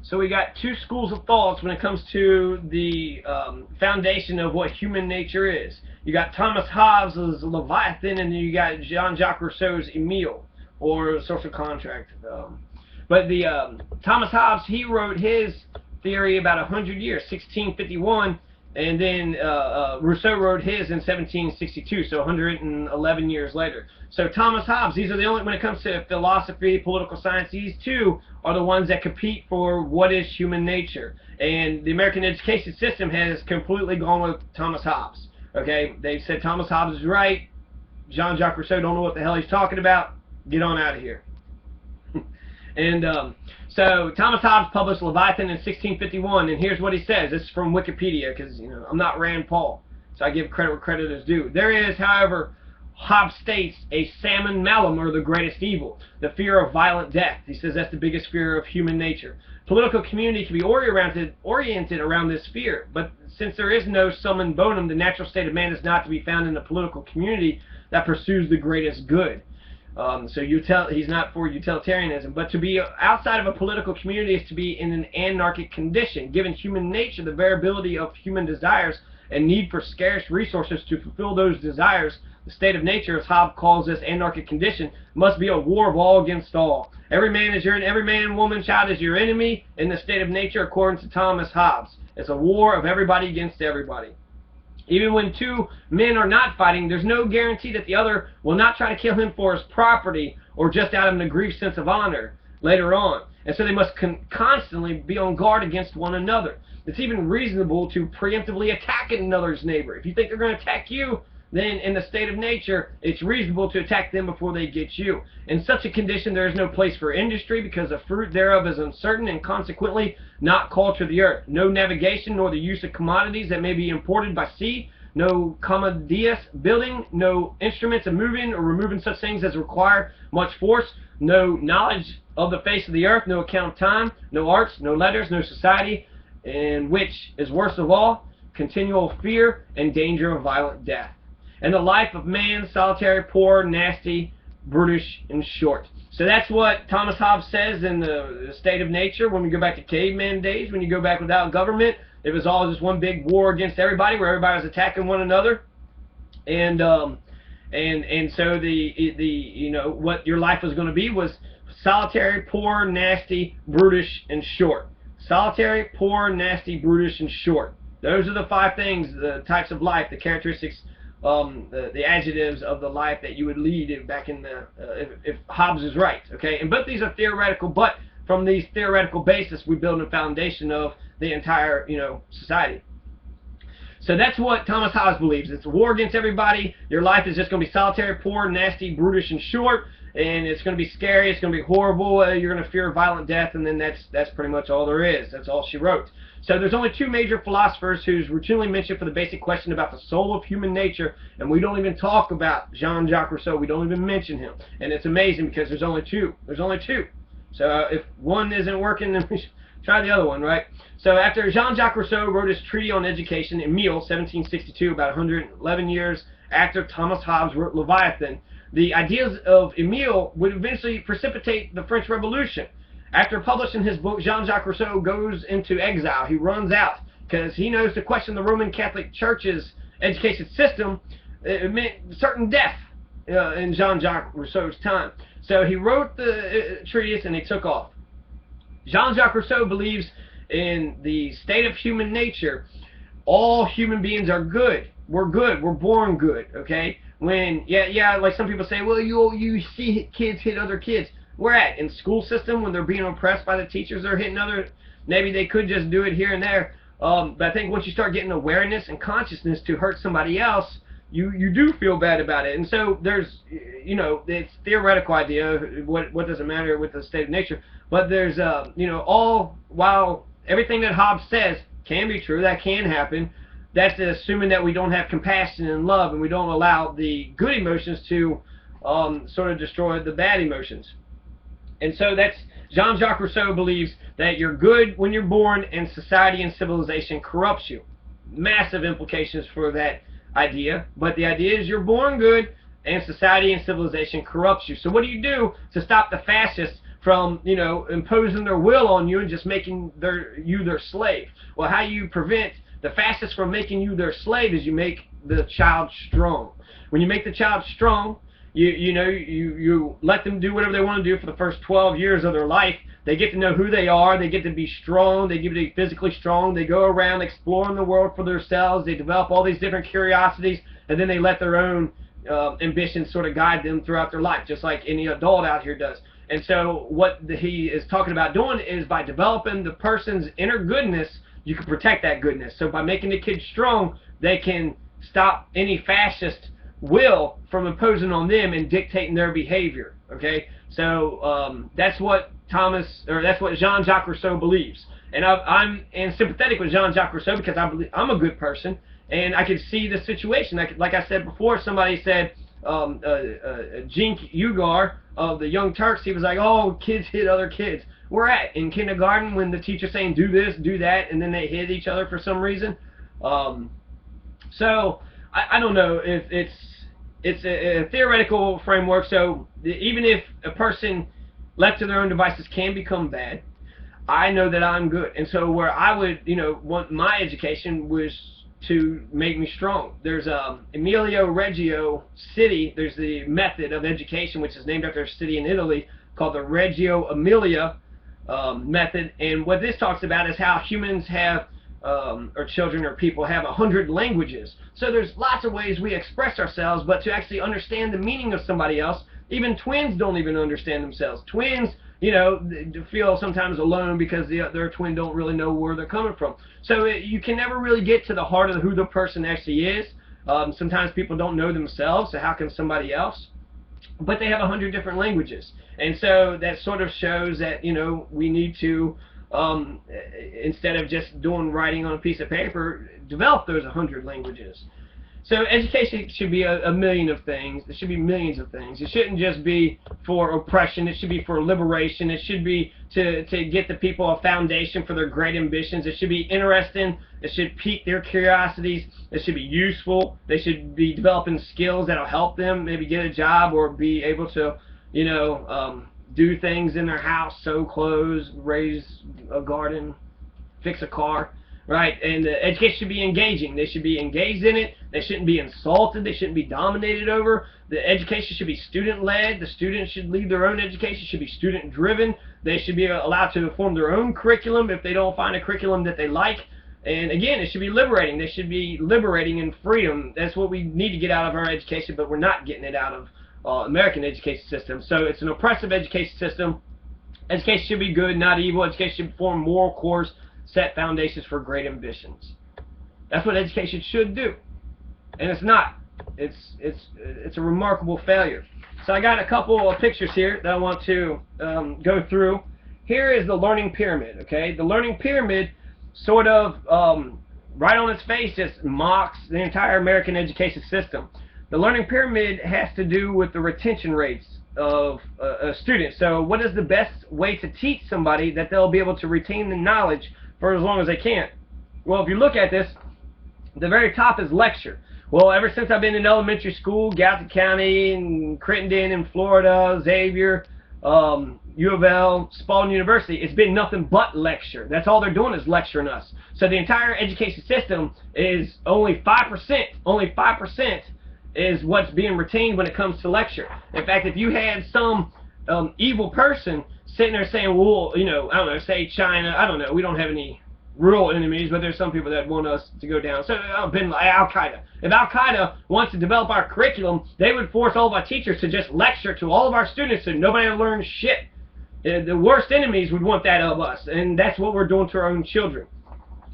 So we got two schools of thoughts when it comes to the foundation of what human nature is. You got Thomas Hobbes' Leviathan, and then you got Jean-Jacques Rousseau's Emile, or Social Contract. But the Thomas Hobbes, he wrote his theory about 100 years, 1651, and then Rousseau wrote his in 1762, so 111 years later. So Thomas Hobbes, these are the only, when it comes to philosophy, political science, these two are the ones that compete for what is human nature. And the American education system has completely gone with Thomas Hobbes. Okay, they've said Thomas Hobbes is right, Jean-Jacques Rousseau don't know what the hell he's talking about, get on out of here. And so Thomas Hobbes published Leviathan in 1651, and here's what he says. This is from Wikipedia, because I'm not Rand Paul, so I give credit where credit is due. There is, however, Hobbes states, a salmon malum, or the greatest evil, the fear of violent death. He says that's the biggest fear of human nature. Political community can be oriented around this fear, but since there is no summum bonum, the natural state of man is not to be found in a political community that pursues the greatest good. So he's not for utilitarianism, but to be outside of a political community is to be in an anarchic condition. Given human nature, the variability of human desires, and need for scarce resources to fulfill those desires, the state of nature, as Hobbes calls this anarchic condition, must be a war of all against all. Every man, woman, child is your enemy in the state of nature, according to Thomas Hobbes. It's a war of everybody against everybody. Even when two men are not fighting, there's no guarantee that the other will not try to kill him for his property or just out of an aggrieved sense of honor later on. And so they must constantly be on guard against one another. It's even reasonable to preemptively attack another's neighbor. If you think they're going to attack you, then in the state of nature, it's reasonable to attack them before they get you. In such a condition, there is no place for industry, because the fruit thereof is uncertain and consequently not called to the earth. No navigation, nor the use of commodities that may be imported by sea. No commodious building, no instruments of moving or removing such things as require much force. No knowledge of the face of the earth, no account of time, no arts, no letters, no society, and which is worst of all, continual fear and danger of violent death. And the life of man, solitary, poor, nasty, brutish, and short. So that's what Thomas Hobbes says in the state of nature. When we go back to caveman days, when you go back without government, it was all just one big war against everybody, where everybody was attacking one another. And so what your life was going to be was solitary, poor, nasty, brutish, and short. Solitary, poor, nasty, brutish, and short. Those are the five things, the types of life, the characteristics, the adjectives of the life that you would lead back in the if Hobbes is right. Okay, and but these are theoretical. But from these theoretical basis, we build a foundation of the entire society. So that's what Thomas Hobbes believes. It's a war against everybody. Your life is just going to be solitary, poor, nasty, brutish, and short. And it's going to be scary. It's going to be horrible. You're going to fear violent death, and then that's pretty much all there is. That's all she wrote. So there's only two major philosophers who's routinely mentioned for the basic question about the soul of human nature, and we don't even talk about Jean-Jacques Rousseau. We don't even mention him, and it's amazing because there's only two. There's only two. So if one isn't working, then we should try the other one, right? So after Jean-Jacques Rousseau wrote his treatise on education, Emile, 1762, about 111 years after Thomas Hobbes wrote Leviathan, the ideas of Emile would eventually precipitate the French Revolution. After publishing his book, Jean-Jacques Rousseau goes into exile. He runs out because he knows to question the Roman Catholic Church's education system, it meant certain death in Jean-Jacques Rousseau's time. So he wrote the treatise and he took off. Jean-Jacques Rousseau believes in the state of human nature. All human beings are good. We're good. We're born good, okay? When, like some people say, well, you see kids hit other kids. Where at? In school system, when they're being oppressed by the teachers, they're hitting other, maybe they could just do it here and there. But I think once you start getting awareness and consciousness to hurt somebody else, you do feel bad about it. And so there's, it's theoretical idea, what does it matter with the state of nature. But there's, all, while everything that Hobbes says can be true, that can happen, that's assuming that we don't have compassion and love, and we don't allow the good emotions to sort of destroy the bad emotions. And so that's, Jean-Jacques Rousseau believes that you're good when you're born, and society and civilization corrupts you. Massive implications for that idea, but the idea is you're born good, and society and civilization corrupts you. So what do you do to stop the fascists from, you know, imposing their will on you and just making you their slave. Well, how you prevent the fastest from making you their slave is you make the child strong. When you make the child strong, you let them do whatever they want to do for the first 12 years of their life. They get to know who they are. They get to be strong. They get to be physically strong. They go around exploring the world for themselves. They develop all these different curiosities, and then they let their own ambitions sort of guide them throughout their life, just like any adult out here does. And so what he is talking about doing is by developing the person's inner goodness, you can protect that goodness. So by making the kids strong, they can stop any fascist will from imposing on them and dictating their behavior. Okay, so that's what that's what Jean-Jacques Rousseau believes, and I'm sympathetic with Jean-Jacques Rousseau because I believe I'm a good person, and I could see the situation. Like I said before, somebody said Cenk Uygur of the Young Turks, he was like, oh, kids hit other kids. We're at in kindergarten when the teacher's saying do this, do that, and then they hit each other for some reason. So I don't know if it's a theoretical framework. So even if a person left to their own devices can become bad, I know that I'm good. And so where I would, want my education was to make me strong. There's Emilio Reggio city. There's the method of education which is named after a city in Italy called the Reggio Emilia method. And what this talks about is how humans have or children or people have 100 languages. So there's lots of ways we express ourselves, but to actually understand the meaning of somebody else, even twins don't even understand themselves. Twins, feel sometimes alone because their twin don't really know where they're coming from. So you can never really get to the heart of who the person actually is. Sometimes people don't know themselves, so how can somebody else? But they have 100 different languages. And so that sort of shows that, we need to instead of just doing writing on a piece of paper, develop those 100 languages. So education should be a million of things. There should be millions of things. It shouldn't just be for oppression. It should be for liberation. It should be to get the people a foundation for their great ambitions. It should be interesting. It should pique their curiosities. It should be useful. They should be developing skills that will help them maybe get a job or be able to, do things in their house, sew clothes, raise a garden, fix a car, right? And the education should be engaging. They should be engaged in it. They shouldn't be insulted. They shouldn't be dominated over. The education should be student-led. The students should lead their own education. Should be student-driven. They should be allowed to form their own curriculum if they don't find a curriculum that they like. And again, it should be liberating. They should be liberating in freedom. That's what we need to get out of our education, but we're not getting it out of American education system. So it's an oppressive education system. Education should be good, not evil. Education should form moral cores, set foundations for great ambitions. That's what education should do, and it's not. It's a remarkable failure. So I got a couple of pictures here that I want to go through. Here is the learning pyramid. Okay, the learning pyramid sort of right on its face just mocks the entire American education system. The learning pyramid has to do with the retention rates of a student. So what is the best way to teach somebody that they'll be able to retain the knowledge for as long as they can? Well, if you look at this, the very top is lecture. Well, ever since I've been in elementary school, Gadsden County, and Crittenden in Florida, Xavier, U of L, Spalding University, it's been nothing but lecture. That's all they're doing is lecturing us. So the entire education system is only 5%. Only 5% is what's being retained when it comes to lecture. In fact, if you had some evil person sitting there saying, well, I don't know, say China, I don't know, we don't have any real enemies, but there's some people that want us to go down. So been like Al-Qaeda. If Al-Qaeda wants to develop our curriculum, they would force all of our teachers to just lecture to all of our students so nobody will learn shit. The worst enemies would want that of us, and that's what we're doing to our own children.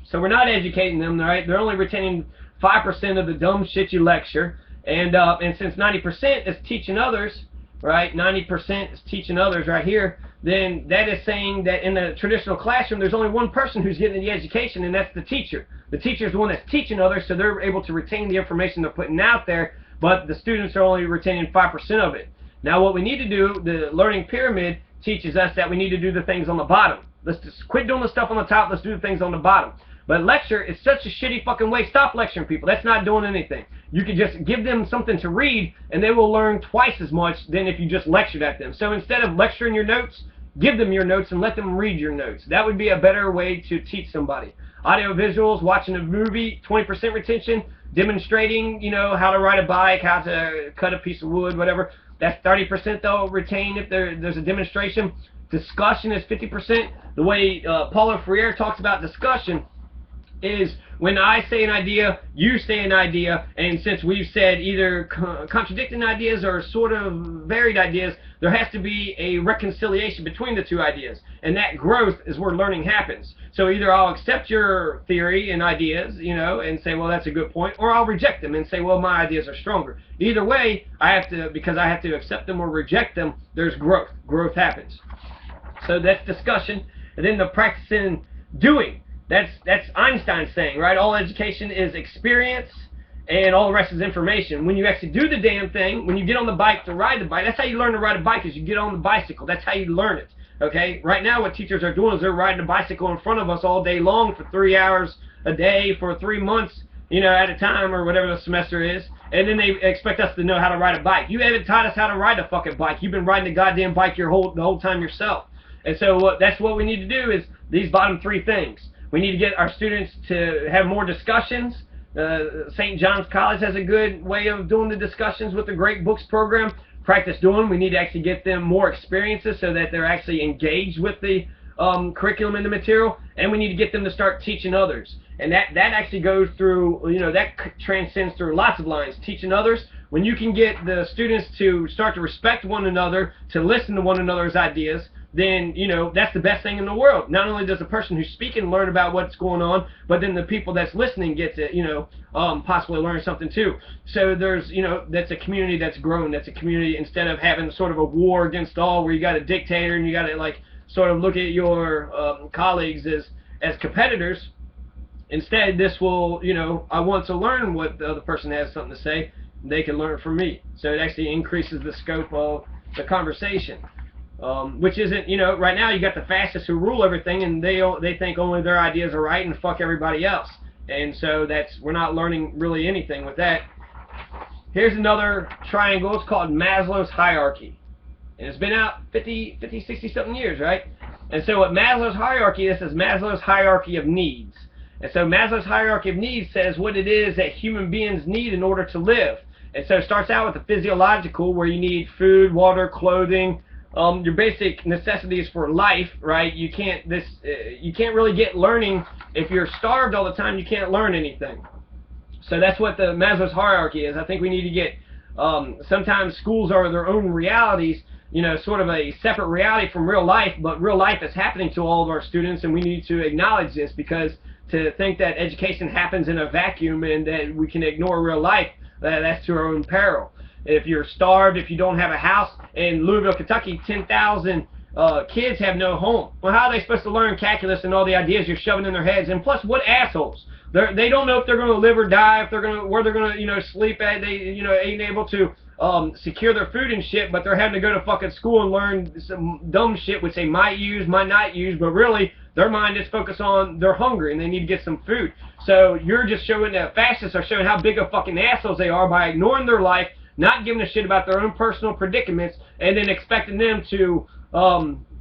So we're not educating them, right? They're only retaining 5% of the dumb shit you lecture. And since 90% is teaching others, right, 90% is teaching others right here, then that is saying that in the traditional classroom there's only one person who's getting the education, and that's the teacher. The teacher is the one that's teaching others, so they're able to retain the information they're putting out there, but the students are only retaining 5% of it. Now what we need to do, the learning pyramid teaches us that we need to do the things on the bottom. Let's just quit doing the stuff on the top, let's do the things on the bottom. But lecture is such a shitty fucking way. Stop lecturing people. That's not doing anything. You could just give them something to read, and they will learn twice as much than if you just lectured at them. So instead of lecturing your notes, give them your notes and let them read your notes. That would be a better way to teach somebody. Audio visuals, watching a movie, 20% retention. Demonstrating, how to ride a bike, how to cut a piece of wood, whatever. That's 30% they'll retain if there's a demonstration. Discussion is 50%. The way Paulo Freire talks about discussion is when I say an idea, you say an idea, and since we've said either contradicting ideas or sort of varied ideas, there has to be a reconciliation between the two ideas, and that growth is where learning happens. So either I'll accept your theory and ideas, and say, well, that's a good point, or I'll reject them and say, well, my ideas are stronger. Either way, because I have to accept them or reject them, there's growth. Growth happens. So that's discussion, and then the practicing doing. That's Einstein's saying, right? All education is experience, and all the rest is information. When you actually do the damn thing, when you get on the bike to ride the bike, that's how you learn to ride a bike, is you get on the bicycle. That's how you learn it, okay? Right now what teachers are doing is they're riding a bicycle in front of us all day long for 3 hours a day for 3 months, at a time, or whatever the semester is, and then they expect us to know how to ride a bike. You haven't taught us how to ride a fucking bike. You've been riding the goddamn bike the whole time yourself. And so that's what we need to do, is these bottom 3 things. We need to get our students to have more discussions. St. John's College has a good way of doing the discussions with the Great Books program. Practice doing. We need to actually get them more experiences so that they're actually engaged with the curriculum and the material. And we need to get them to start teaching others. And that actually goes through, that transcends through lots of lines. Teaching others. When you can get the students to start to respect one another, to listen to one another's ideas, then, that's the best thing in the world. Not only does the person who's speaking learn about what's going on, but then the people that's listening get to, possibly learn something too. So there's, that's a community that's grown. That's a community, instead of having sort of a war against all, where you got a dictator and you got to, sort of look at your colleagues as competitors. Instead, this will, I want to learn what the other person has something to say. They can learn from me. So it actually increases the scope of the conversation. Which isn't, right now you got the fascists who rule everything, and they think only their ideas are right and fuck everybody else. And so we're not learning really anything with that. Here's another triangle. It's called Maslow's hierarchy. And it's been out 50, 60 something years, right? And so what Maslow's hierarchy is Maslow's hierarchy of needs. And so Maslow's hierarchy of needs says what it is that human beings need in order to live. And so it starts out with the physiological, where you need food, water, clothing, your basic necessities for life, right? You can't really get learning if you're starved all the time. You can't learn anything. So that's what the Maslow's hierarchy is. I think we need to get. Sometimes schools are their own realities, sort of a separate reality from real life. But real life is happening to all of our students, and we need to acknowledge this, because to think that education happens in a vacuum and that we can ignore real life, that's to our own peril. If you're starved, if you don't have a house, in Louisville, Kentucky, 10,000 kids have no home. Well, how are they supposed to learn calculus and all the ideas you're shoving in their heads? And plus, what assholes? They don't know if they're going to live or die, where they're going to, sleep at. They, ain't able to secure their food and shit, but they're having to go to fucking school and learn some dumb shit which they might use, might not use, but really their mind is focused on they're hungry and they need to get some food. So you're just showing that fascists are showing how big of fucking assholes they are by ignoring their life, not giving a shit about their own personal predicaments, and then expecting them to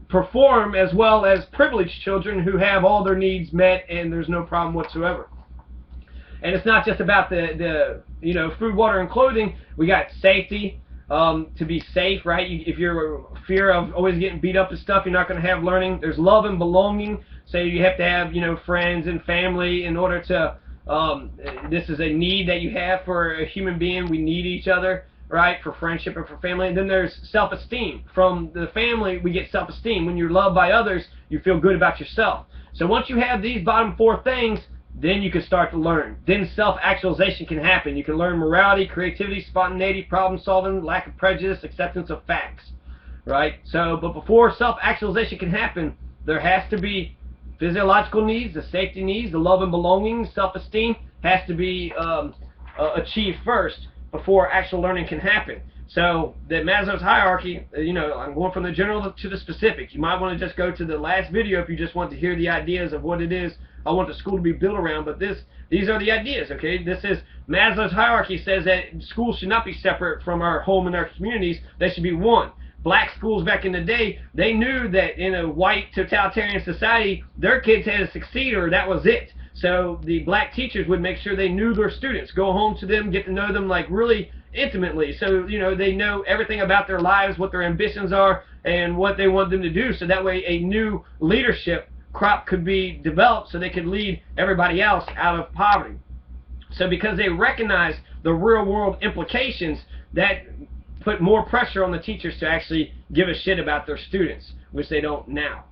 perform as well as privileged children who have all their needs met and there's no problem whatsoever. And it's not just about the food, water, and clothing. We got safety, to be safe, right? If you're fear of always getting beat up and stuff, you're not going to have learning. There's love and belonging. So you have to have, friends and family in order to, this is a need that you have for a human being. We need each other, right, for friendship and for family. And then there's self-esteem. From the family, we get self-esteem. When you're loved by others, you feel good about yourself. So once you have these bottom four things, then you can start to learn. Then self-actualization can happen. You can learn morality, creativity, spontaneity, problem-solving, lack of prejudice, acceptance of facts, right? So, but before self-actualization can happen, there has to be physiological needs, the safety needs, the love and belonging, self-esteem has to be achieved first before actual learning can happen. So the Maslow's hierarchy, I'm going from the general to the specific. You might want to just go to the last video if you just want to hear the ideas of what it is I want the school to be built around. But these are the ideas, okay? This is Maslow's hierarchy says that schools should not be separate from our home and our communities. They should be one. black schools back in the day, they knew that in a white totalitarian society, their kids had to succeed or that was it. So the black teachers would make sure they knew their students, go home to them, get to know them like really intimately. So, you know, they know everything about their lives, what their ambitions are, and what they want them to do. So that way a new leadership crop could be developed so they could lead everybody else out of poverty. So because they recognize the real world implications, that put more pressure on the teachers to actually give a shit about their students, which they don't now.